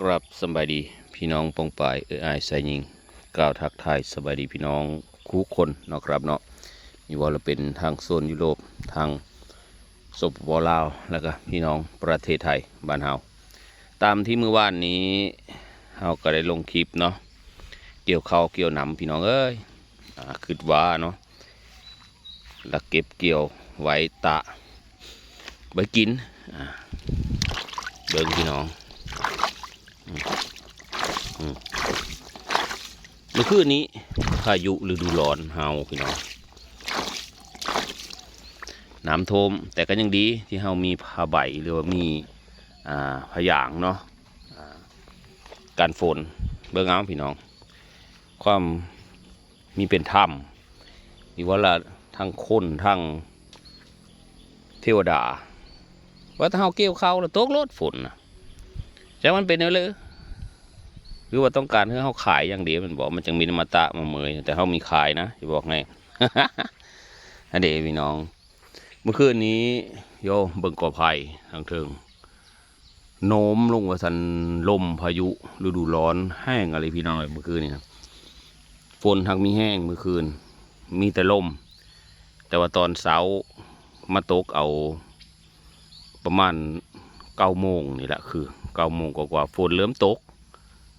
กราบสบายดีพี่น้องปองปายอายสายยิงกล่าวทักทายสบายดีพี่น้องคู่คนเนาะครับเนาะมีว่าเราเป็นทางโซนยุโรปทางสปปลาวแล้วก็พี่น้องประเทศไทยบ้านเฮาตามที่เมื่อวานนี้เฮาก็ได้ลงคลิปเนาะเกี่ยวข้าวเกี่ยวหนำพี่น้องเอ้ยคิดว่าเนาะแล้วเก็บเกี่ยวไว้ตะไว้กินเบิ่งพี่น้องเมื่อคืนนี้พายุฤดูร้อนเฮาพี่น้องน้ำท่วมแต่ก็ยังดีที่เฮามีผ้าใบหรือว่ามีผ้ายางเนาะการฝนเบิ่งเอาพี่น้องความมีเป็นถ้ำมีว่าละทั้งคนทั้งเทวดาว่าถ้าเฮาเกี่ยวข้าวแล้วตกรถฝนนะแต่มันเป็นอะไรหรือว่าต้องการให้เขาขายอย่างเดียวมันบอกมันจึงมีนมาตะมาเมยแต่เขามีขายนะจะบอกไง อันเดพี่น้องเมื่อคืนนี้โยเบิ่งกอไผ่ทางเทิงโน้มลงว่าสันลมพายุฤดูร้อนแห้งอะไรพี่น้องเมื่อคืนนี้ฝนทางมีแห้งเมื่อคืนมีแต่ลมแต่ว่าตอนเช้ามาตกเอาประมาณ9 โมงนี่แหละคือ9 โมงกว่าฝนเริ่มตก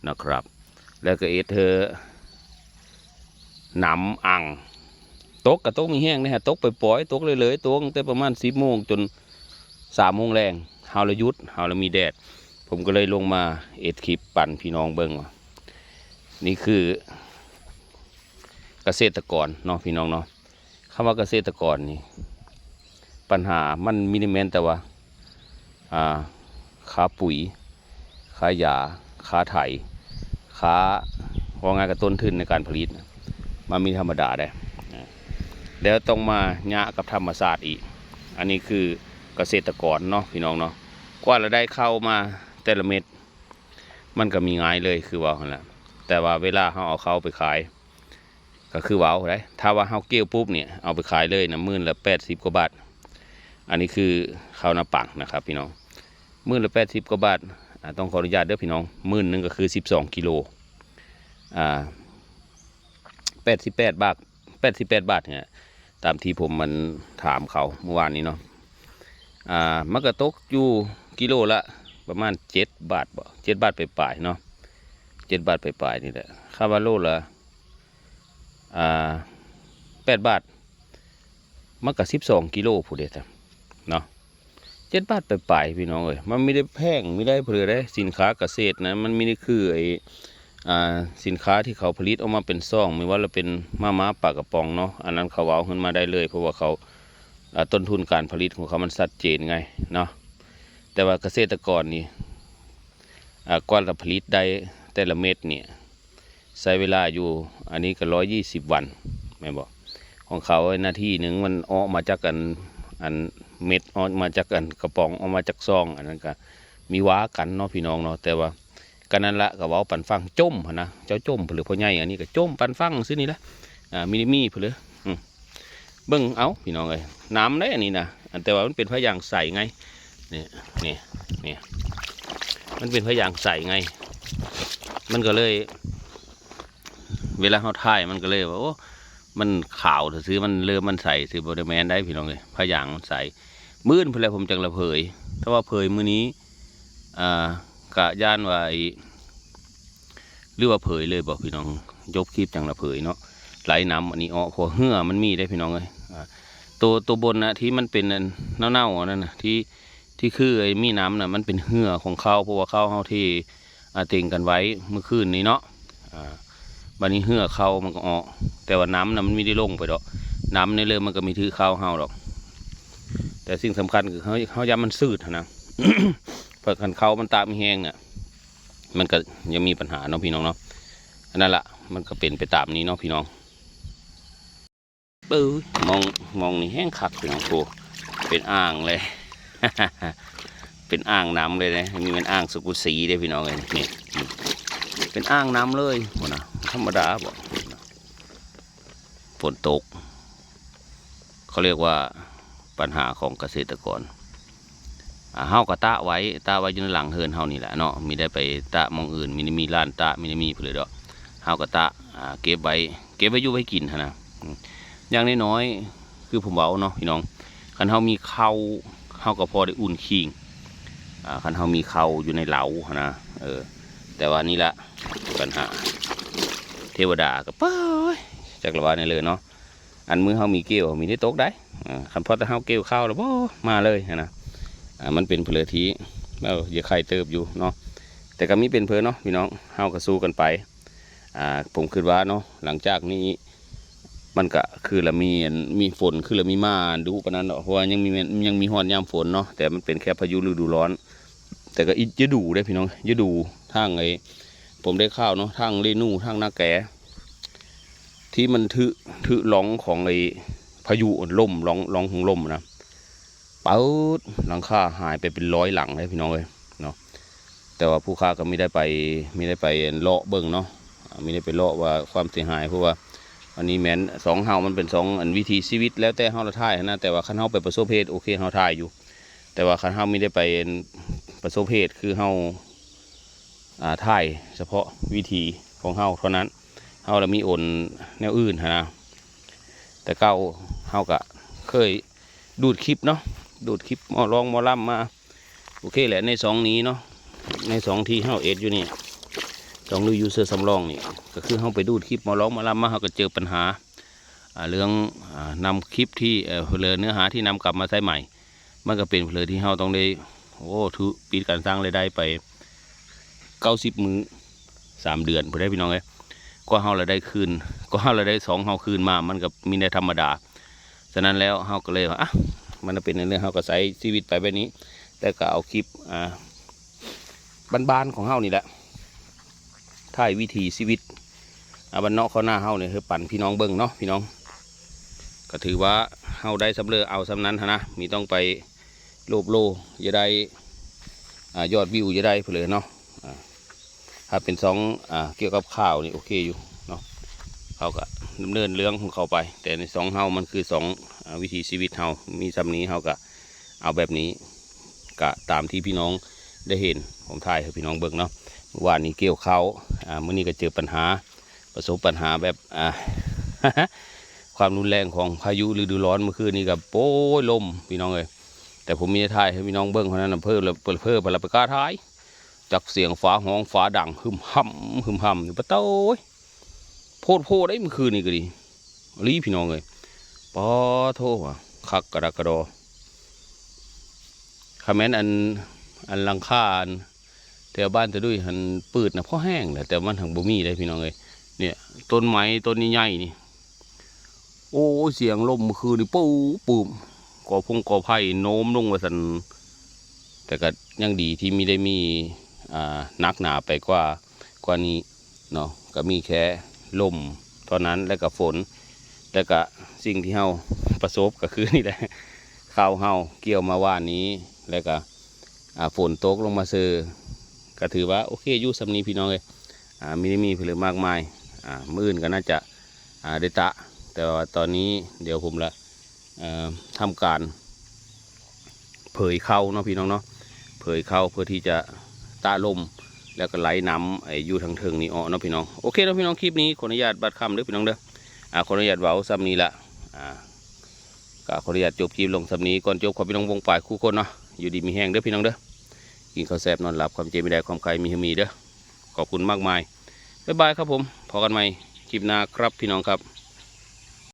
นะครับแล้วก็เธอหนำอ่างตกกับตกมีแห้งนะฮะตกไปปล่อยตกเลยตกตั้งแต่ประมาณ10 โมงจน3 โมงแรงเฮาละยุดเฮาละมีแดดผมก็เลยลงมาคลิปปั่นพี่น้องเบิ้งนี่คือเกษตรกรเนาะพี่น้องเนาะคำว่าเกษตรกรนี่ปัญหามันมินิเมนแต่ว่าค่าปุ๋ยค่ายาค่าไถค่าว่าไงกับต้นทุนในการผลิตมันมีธรรมดาได้แล้วต้องมาหยะกับธรรมศาสตร์อีกอันนี้คือเกษตรกรเนาะพี่น้องเนาะกว่าเราได้เข้ามาแต่ละเม็ดมันก็มีง่ายเลยคือว่าแหละแต่ว่าเวลาเขาเอาเข้าไปขายก็คือว่าได้ถ้าว่าเขาเกี่ยวปุ๊บเนี่ยเอาไปขายเลยนะมื้อละ80 กว่าบาทอันนี้คือข้าวหน้าปังนะครับพี่น้องมื้อละ80 กว่าบาทต้องขออนุญาตเด้อพี่น้องมื้อนึงก็คือ12 กิโล88 บาท88 บาทเนี่ยตามที่ผมมันถามเขาเมื่อวานนี้เนาะมันก็ตกอยู่กิโลละประมาณ7 บาทบ่7 บาทไปปลายเนาะ7 บาทไปปลายนี่แหละค่าว่าโลละ8 บาทมันก็12 กิโลผู้เดียวเนาะ7 บาทไปปลายพี่น้องเอ้ยมันไม่ได้แพงไม่ได้เผื่อได้สินค้าเกษตรนะมันไม่ได้คือไอสินค้าที่เขาผลิตออกมาเป็นซองไม่ว่าเราเป็นม้าปลากระป๋องเนาะอันนั้นเขาเอาขึ้นมาได้เลยเพราะว่าเขาต้นทุนการผลิตของเขามันชัดเจนไงเนาะแต่ว่าเกษตรกรนี่กว่าจะผลิตได้แต่ละเม็ดเนี่ยใช้เวลาอยู่อันนี้ก็120 วันไม่บอกของเขาหน้าที่หนึ่งมันออกมาจากกันอันเม็ดออกมาจากกันกระป๋องออกมาจากซองอันนั้นก็มีว้ากันเนาะพี่น้องเนาะแต่ว่ากันนั้นละก็ว่าปันฟังจมนะเจ้าจมเผือพ่อใหญ่อันนี้ก็จมปันฟังซื้อนี่ละมินิมี่เผือเบิ้งเอาพี่น้องเลยน้ำได้อันนี้นะแต่ว่ามันเป็นพยางใสไงเนี่ยมันเป็นพยางใสไงมันก็เลยเวลาเขาถ่ายมันก็เลยว่าโอ้มันขาวซื้อมันเริ่มมันใสซื้อบริแมนได้พี่น้องเลยพยางมันใสมื้นเพื่อผมจังละเผยถ้าว่าเผยมื้อนี้กะย่านว่าหรือว่าเผยเลยบอกพี่น้องยกคลิปจังละเผยเนาะไหลน้ำอันนี้อ๋อพอเหื่อมันมีได้พี่น้องเลยตัวบนนะที่มันเป็นเน่าๆนั่นนะที่คือไอ้มีน้ำน่ะมันเป็นเหื่อของเขาเพราะว่าเขาที่เต็งกันไว้เมื่อคืนนี้เนาะบัดนี้เหื่อเขามันก็ออกแต่ว่าน้ำน่ะมันไม่ได้ลงไปดอกน้ำในเรือมันก็มีถือเข้าเฮาดอกแต่สิ่งสำคัญคือเขาย้ำมันสืดนะ เพราะคันเขามันตามีแห้งเนี่ยมันก็ยังมีปัญหาเนาะพี่น้องเนาะอันนั้นละมันก็เป็นไปตามนี้เนาะพี่น้องมองนี่แห้งคักพี่น้องโอ้เป็นอ่างเลย เป็นอ่างน้ำเลยนะมีเป็นอ่างสุกุสีเลยพี่น้องเลยนี่เป็นอ่างน้ำเลยโหนะธรรมดาบอกฝนตกเขาเรียกว่าปัญหาของเกษตรกร เฮาก็ตะไว้อยู่ในหลังเฮือนเฮานี่แหละเนาะมีได้ไปตะมองอื่นมีร้านตะมีเพื่อดอกเฮาก็ตะเก็บไว้อยู่ไว้กินนะอย่างน้อยๆคือผมเว้าเนาะพี่น้องคันเฮามีข้าวเฮาก็พอได้อุ่นขิงคันเฮามีข้าวอยู่ในเหลานะแต่ว่านี่ละปัญหาเทวดาก็เป้ยจักรวาลนี่เลยเนาะอันมือเฮามีเกลียวมีได้ตกได้คันพอแต่เฮาเกลียวข้าวแล้วบ่มาเลยนะมันเป็นเพลทีแล้วอย่าใครเติบอยู่เนาะแต่ก็มีเป็นเพลเนาะพี่น้องเฮาก็สู้กันไปผมคิดว่าเนาะหลังจากนี้มันก็คือละมีฝนคือละมีมาดูปานนั้นเนาะเพราะว่ายังมีฮอดยามฝนเนาะแต่มันเป็นแค่พายุฤดูร้อนแต่ก็จะดูได้พี่น้องจะดูทางผมได้ข้าวเนาะทางเรนูทางนาแกที่มันถือร้องของพายุล่มร้องของลมนะเปิดหลังคาหายไปเป็น100 หลังเลยพี่น้องเลยเนาะแต่ว่าผู้ค้าก็ไม่ได้ไปเลาะเบิ่งเนาะไม่ได้ไปเลาะว่าความเสียหายเพราะว่าอันนี้แม้น2 เฮามันเป็น2อันวิถีชีวิตแล้วแต่เฮาละท่ายนะแต่ว่าคันเฮาไปประสบเหตุโอเคเฮาท่ายอยู่แต่ว่าคันเฮาไม่ได้ไปประสบเหตุคือเฮาท่ายเฉพาะวิธีของเฮาเท่านั้นเฮาละมีอ่นแนวอื่นนะแต่เก่าเฮาก็เคยดูดคลิปเนาะดูดคลิปหมอล่ำมาโอเคแหละใน2นี้เนาะใน2ที่เฮาอยู่นี่2ดูยูเซอร์สำรองนี่ก็คือเฮาไปดูดคลิปหมอล่ำมาเฮาก็เจอปัญหาเรื่องนำคลิปที่เนื้อหาที่นำกลับมาใช้ใหม่มันก็เป็นเพลที่เฮาต้องได้ถือปิดการสร้างรายได้ไป90 มื้อ3 เดือนพอได้พี่น้องเลยก็เฮาละได้คืนก็เฮาละได้2 เฮาคืนมามันก็มีในธรรมดาฉะนั้นแล้วเฮาก็เลยว่ามันเป็นในเรื่องเฮาก็ใช้ชีวิตไปแบบนี้แต่ก็เอาคลิปบ้านๆของเฮานี่แหละถ่ายวิถีชีวิตบ้านนอกเขาหน้าเฮาเนี่ยคือปั่นพี่น้องเบิ่งเนาะพี่น้องก็ถือว่าเฮาได้สำเร็จเอาสำนั้นนะมีต้องไปโลอย่าได้ยอดวิวอย่าได้เผลอเนาะถ้าเป็นเกี่ยวกับข่าวนี่โอเคอยู่เนาะเขาก็ดำเนินเรื่องของเขาไปแต่ใน2 เฮามันคือ2วิถีชีวิตเฮามีสำนี้เฮาก็เอาแบบนี้ก็ตามที่พี่น้องได้เห็นผมถ่ายให้พี่น้องเบิ่งเนาะเมื่อวานนี้เกี่ยวเขามื้อนี้ก็เจอปัญหาประสบปัญหาแบบ ความรุนแรงของพายุฤดูร้อนเมื่อคืนนี้กับโป้ยลมพี่น้องเลยแต่ผมมีถ่ายให้พี่น้องเบิ้งเพราะนั้นเพิ่มพลังประกาศท้ายจากเสียงฟ้าห้องฟ้าดังหึมห่ำอยู่ปะเต้ยโพดได้เมื่อคืนนี้ก็ดีรีพี่น้องเลยปอโทว่ะคักกระดอคอมเมนต์อันลังคาแถวบ้านจะด้วยหันปืดนะพ่อแห้งแหละแต่มันทางบ่มีได้พี่น้องเลยเนี่ยต้นไม้ต้นใหญ่ๆนี่โอ้เสียงลมเมื่อคืนนี่ปูมก่อไผ่โน้มลงมาสันแต่ก็ยังดีที่ไม่ได้มีนักหนาไปกว่านี้เนาะก็มีแค่ลมตอนนั้นแล้วก็ฝนแล้วก็สิ่งที่เฮาประสบก็คือนี่แหละข้าวเฮาเกี่ยวมาว่านนี้แล้วก็ฝนตกลงมาซื้อก็ถือว่าโอเคอยู่สำนีพี่น้องเลยไม่ได้มีผลมากมายมื้ออื่นก็น่าจะได้ตะแต่ว่าตอนนี้เดี๋ยวผมทำการเผยเข้าเนาะพี่น้องเนาะเผยเข้าเพื่อที่จะตาลมแล้วก็ไหลน้ำอยู่ทางเทิงนี้เนาะพี่น้องโอเคเนาะพี่น้องคลิปนี้ขออนุญาตบัดคำเด้อพี่น้องเด้อขออนุญาตเว้าซ้ำนี้ละก็ขออนุญาตจบคลิปลงซ้ำนี้ก่อนจบขอพี่น้องวงฝ่ายคู่คนเนาะอยู่ดีมีแห้งเด้อพี่น้องเด้อกินข้าวแซ่บนอนหลับความเจ็บไม่ได้ความใครมีเด้อขอบคุณมากมายบ๊ายบายครับผมพอกันใหม่คลิปหน้าครับพี่น้องครับ